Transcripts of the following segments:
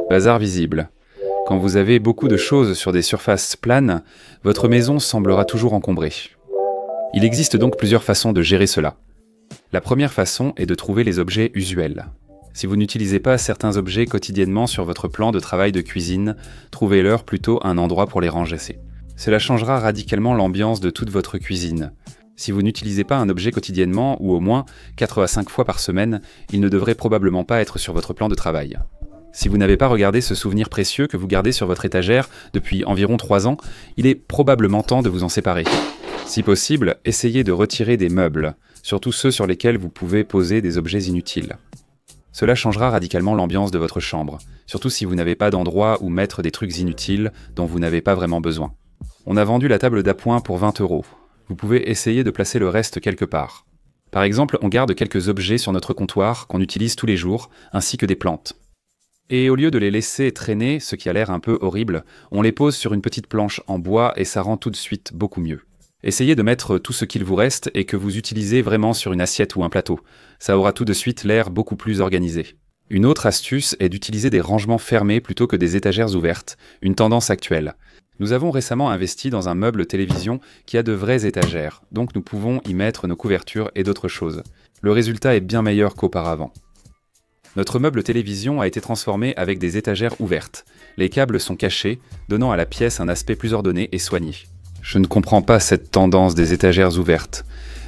Bazar visible. Quand vous avez beaucoup de choses sur des surfaces planes, votre maison semblera toujours encombrée. Il existe donc plusieurs façons de gérer cela. La première façon est de trouver les objets usuels. Si vous n'utilisez pas certains objets quotidiennement sur votre plan de travail de cuisine, trouvez-leur plutôt un endroit pour les ranger. Cela changera radicalement l'ambiance de toute votre cuisine. Si vous n'utilisez pas un objet quotidiennement, ou au moins 4 à 5 fois par semaine, il ne devrait probablement pas être sur votre plan de travail. Si vous n'avez pas regardé ce souvenir précieux que vous gardez sur votre étagère depuis environ 3 ans, il est probablement temps de vous en séparer. Si possible, essayez de retirer des meubles, surtout ceux sur lesquels vous pouvez poser des objets inutiles. Cela changera radicalement l'ambiance de votre chambre, surtout si vous n'avez pas d'endroit où mettre des trucs inutiles dont vous n'avez pas vraiment besoin. On a vendu la table d'appoint pour 20 €. Vous pouvez essayer de placer le reste quelque part. Par exemple, on garde quelques objets sur notre comptoir qu'on utilise tous les jours, ainsi que des plantes. Et au lieu de les laisser traîner, ce qui a l'air un peu horrible, on les pose sur une petite planche en bois et ça rend tout de suite beaucoup mieux. Essayez de mettre tout ce qu'il vous reste et que vous utilisez vraiment sur une assiette ou un plateau. Ça aura tout de suite l'air beaucoup plus organisé. Une autre astuce est d'utiliser des rangements fermés plutôt que des étagères ouvertes, une tendance actuelle. Nous avons récemment investi dans un meuble télévision qui a de vraies étagères, donc nous pouvons y mettre nos couvertures et d'autres choses. Le résultat est bien meilleur qu'auparavant. Notre meuble télévision a été transformé avec des étagères ouvertes. Les câbles sont cachés, donnant à la pièce un aspect plus ordonné et soigné. Je ne comprends pas cette tendance des étagères ouvertes.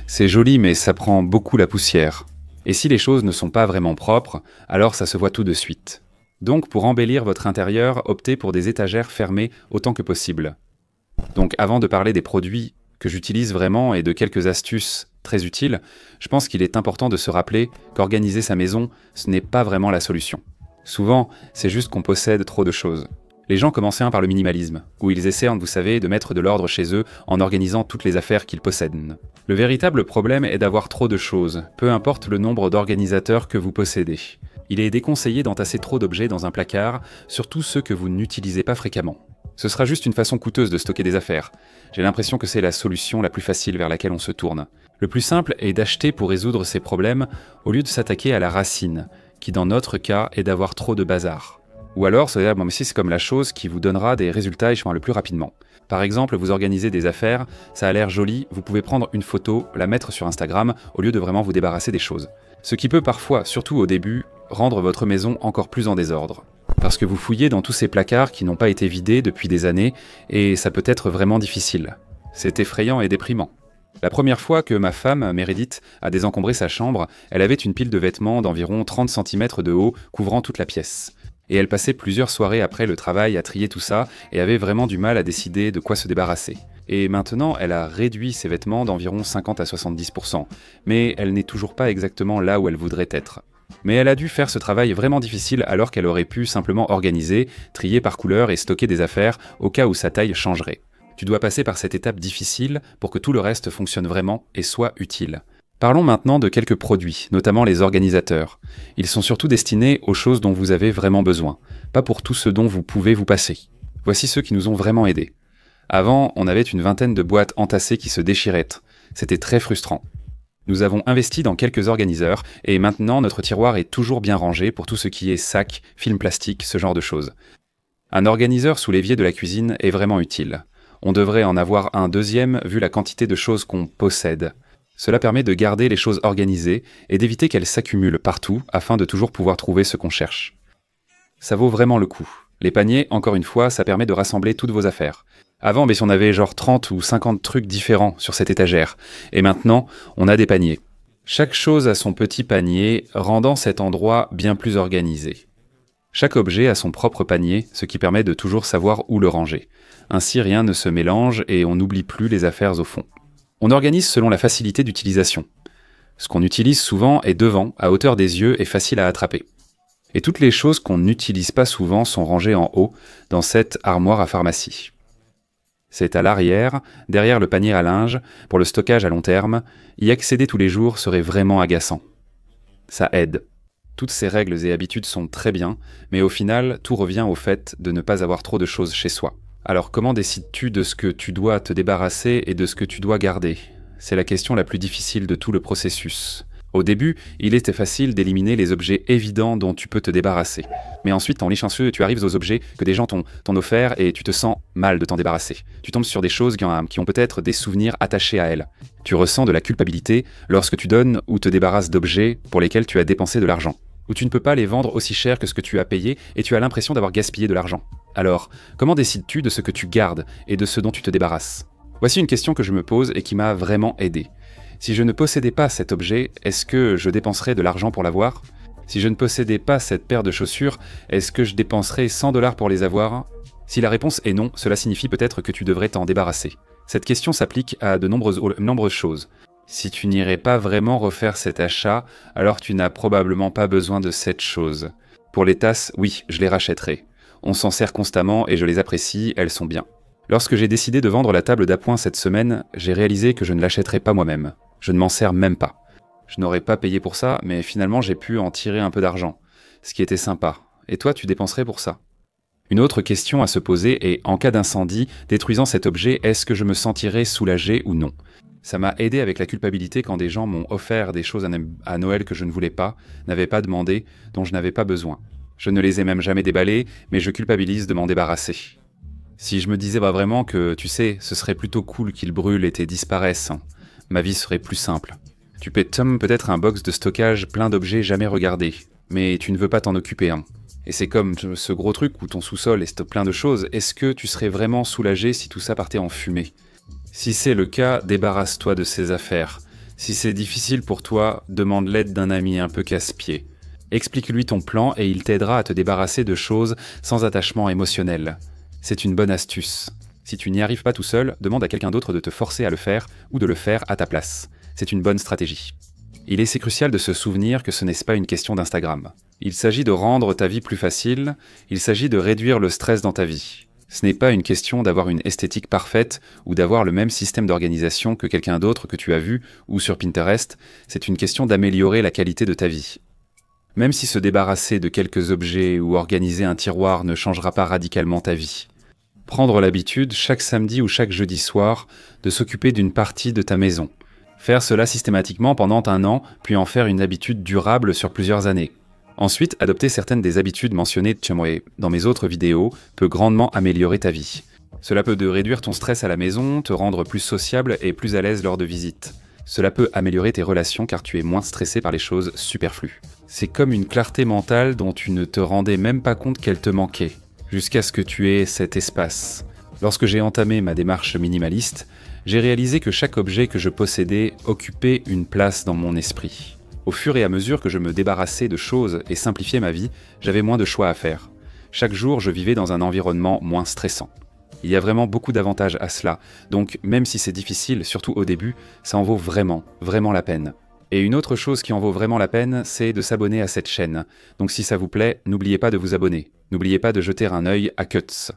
C'est joli, mais ça prend beaucoup la poussière. Et si les choses ne sont pas vraiment propres, alors ça se voit tout de suite. Donc pour embellir votre intérieur, optez pour des étagères fermées autant que possible. Donc avant de parler des produits que j'utilise vraiment et de quelques astuces très utiles, je pense qu'il est important de se rappeler qu'organiser sa maison, ce n'est pas vraiment la solution. Souvent, c'est juste qu'on possède trop de choses. Les gens commencent par le minimalisme, où ils essaient, vous savez, de mettre de l'ordre chez eux en organisant toutes les affaires qu'ils possèdent. Le véritable problème est d'avoir trop de choses, peu importe le nombre d'organisateurs que vous possédez. Il est déconseillé d'entasser trop d'objets dans un placard, surtout ceux que vous n'utilisez pas fréquemment. Ce sera juste une façon coûteuse de stocker des affaires. J'ai l'impression que c'est la solution la plus facile vers laquelle on se tourne. Le plus simple est d'acheter pour résoudre ces problèmes, au lieu de s'attaquer à la racine, qui dans notre cas est d'avoir trop de bazar. Ou alors, c'est comme la chose qui vous donnera des résultats le plus rapidement. Par exemple, vous organisez des affaires, ça a l'air joli, vous pouvez prendre une photo, la mettre sur Instagram, au lieu de vraiment vous débarrasser des choses. Ce qui peut parfois, surtout au début, rendre votre maison encore plus en désordre. Parce que vous fouillez dans tous ces placards qui n'ont pas été vidés depuis des années, et ça peut être vraiment difficile. C'est effrayant et déprimant. La première fois que ma femme, Meredith, a désencombré sa chambre, elle avait une pile de vêtements d'environ 30 cm de haut couvrant toute la pièce. Et elle passait plusieurs soirées après le travail à trier tout ça et avait vraiment du mal à décider de quoi se débarrasser. Et maintenant, elle a réduit ses vêtements d'environ 50 à 70%, mais elle n'est toujours pas exactement là où elle voudrait être. Mais elle a dû faire ce travail vraiment difficile alors qu'elle aurait pu simplement organiser, trier par couleur et stocker des affaires au cas où sa taille changerait. Tu dois passer par cette étape difficile pour que tout le reste fonctionne vraiment et soit utile. Parlons maintenant de quelques produits, notamment les organisateurs. Ils sont surtout destinés aux choses dont vous avez vraiment besoin, pas pour tout ce dont vous pouvez vous passer. Voici ceux qui nous ont vraiment aidés. Avant, on avait une vingtaine de boîtes entassées qui se déchiraient. C'était très frustrant. Nous avons investi dans quelques organiseurs, et maintenant notre tiroir est toujours bien rangé pour tout ce qui est sacs, film plastique, ce genre de choses. Un organiseur sous l'évier de la cuisine est vraiment utile. On devrait en avoir un deuxième vu la quantité de choses qu'on possède. Cela permet de garder les choses organisées et d'éviter qu'elles s'accumulent partout afin de toujours pouvoir trouver ce qu'on cherche. Ça vaut vraiment le coup. Les paniers, encore une fois, ça permet de rassembler toutes vos affaires. Avant, si on avait genre 30 ou 50 trucs différents sur cette étagère. Et maintenant, on a des paniers. Chaque chose a son petit panier, rendant cet endroit bien plus organisé. Chaque objet a son propre panier, ce qui permet de toujours savoir où le ranger. Ainsi, rien ne se mélange et on n'oublie plus les affaires au fond. On organise selon la facilité d'utilisation. Ce qu'on utilise souvent est devant, à hauteur des yeux et facile à attraper. Et toutes les choses qu'on n'utilise pas souvent sont rangées en haut, dans cette armoire à pharmacie. C'est à l'arrière, derrière le panier à linge, pour le stockage à long terme, y accéder tous les jours serait vraiment agaçant. Ça aide. Toutes ces règles et habitudes sont très bien, mais au final, tout revient au fait de ne pas avoir trop de choses chez soi. Alors comment décides-tu de ce que tu dois te débarrasser et de ce que tu dois garder ? C'est la question la plus difficile de tout le processus. Au début, il était facile d'éliminer les objets évidents dont tu peux te débarrasser. Mais ensuite, en chanceux, tu arrives aux objets que des gens t'ont offerts et tu te sens mal de t'en débarrasser. Tu tombes sur des choses qui ont peut-être des souvenirs attachés à elles. Tu ressens de la culpabilité lorsque tu donnes ou te débarrasses d'objets pour lesquels tu as dépensé de l'argent. Ou tu ne peux pas les vendre aussi cher que ce que tu as payé et tu as l'impression d'avoir gaspillé de l'argent. Alors, comment décides-tu de ce que tu gardes et de ce dont tu te débarrasses ? Voici une question que je me pose et qui m'a vraiment aidé. Si je ne possédais pas cet objet, est-ce que je dépenserais de l'argent pour l'avoir ? Si je ne possédais pas cette paire de chaussures, est-ce que je dépenserais 100 $ pour les avoir ? Si la réponse est non, cela signifie peut-être que tu devrais t'en débarrasser. Cette question s'applique à de nombreuses choses. Si tu n'irais pas vraiment refaire cet achat, alors tu n'as probablement pas besoin de cette chose. Pour les tasses, oui, je les rachèterai. On s'en sert constamment et je les apprécie, elles sont bien. Lorsque j'ai décidé de vendre la table d'appoint cette semaine, j'ai réalisé que je ne l'achèterais pas moi-même. Je ne m'en sers même pas. Je n'aurais pas payé pour ça, mais finalement j'ai pu en tirer un peu d'argent, ce qui était sympa. Et toi, tu dépenserais pour ça ? Une autre question à se poser est, en cas d'incendie, détruisant cet objet, est-ce que je me sentirais soulagé ou non ? Ça m'a aidé avec la culpabilité quand des gens m'ont offert des choses à Noël que je ne voulais pas, n'avais pas demandé, dont je n'avais pas besoin. Je ne les ai même jamais déballés, mais je culpabilise de m'en débarrasser. Si je me disais vraiment que, tu sais, ce serait plutôt cool qu'ils brûlent et disparaissent, ma vie serait plus simple. Tu paies peut-être un box de stockage plein d'objets jamais regardés, mais tu ne veux pas t'en occuper un. Et c'est comme ce gros truc où ton sous-sol est plein de choses, est-ce que tu serais vraiment soulagé si tout ça partait en fumée ? Si c'est le cas, débarrasse-toi de ces affaires. Si c'est difficile pour toi, demande l'aide d'un ami un peu casse-pied. Explique-lui ton plan et il t'aidera à te débarrasser de choses sans attachement émotionnel. C'est une bonne astuce. Si tu n'y arrives pas tout seul, demande à quelqu'un d'autre de te forcer à le faire ou de le faire à ta place. C'est une bonne stratégie. Il est crucial de se souvenir que ce n'est pas une question d'Instagram. Il s'agit de rendre ta vie plus facile, il s'agit de réduire le stress dans ta vie. Ce n'est pas une question d'avoir une esthétique parfaite ou d'avoir le même système d'organisation que quelqu'un d'autre que tu as vu ou sur Pinterest, c'est une question d'améliorer la qualité de ta vie. Même si se débarrasser de quelques objets ou organiser un tiroir ne changera pas radicalement ta vie. Prendre l'habitude, chaque samedi ou chaque jeudi soir, de s'occuper d'une partie de ta maison. Faire cela systématiquement pendant 1 an, puis en faire une habitude durable sur plusieurs années. Ensuite, adopter certaines des habitudes mentionnées dans mes autres vidéos peut grandement améliorer ta vie. Cela peut réduire ton stress à la maison, te rendre plus sociable et plus à l'aise lors de visites. Cela peut améliorer tes relations car tu es moins stressé par les choses superflues. C'est comme une clarté mentale dont tu ne te rendais même pas compte qu'elle te manquait, jusqu'à ce que tu aies cet espace. Lorsque j'ai entamé ma démarche minimaliste, j'ai réalisé que chaque objet que je possédais occupait une place dans mon esprit. Au fur et à mesure que je me débarrassais de choses et simplifiais ma vie, j'avais moins de choix à faire. Chaque jour, je vivais dans un environnement moins stressant. Il y a vraiment beaucoup d'avantages à cela, donc même si c'est difficile, surtout au début, ça en vaut vraiment, vraiment la peine. Et une autre chose qui en vaut vraiment la peine, c'est de s'abonner à cette chaîne. Donc si ça vous plaît, n'oubliez pas de vous abonner. N'oubliez pas de jeter un œil à Cuts.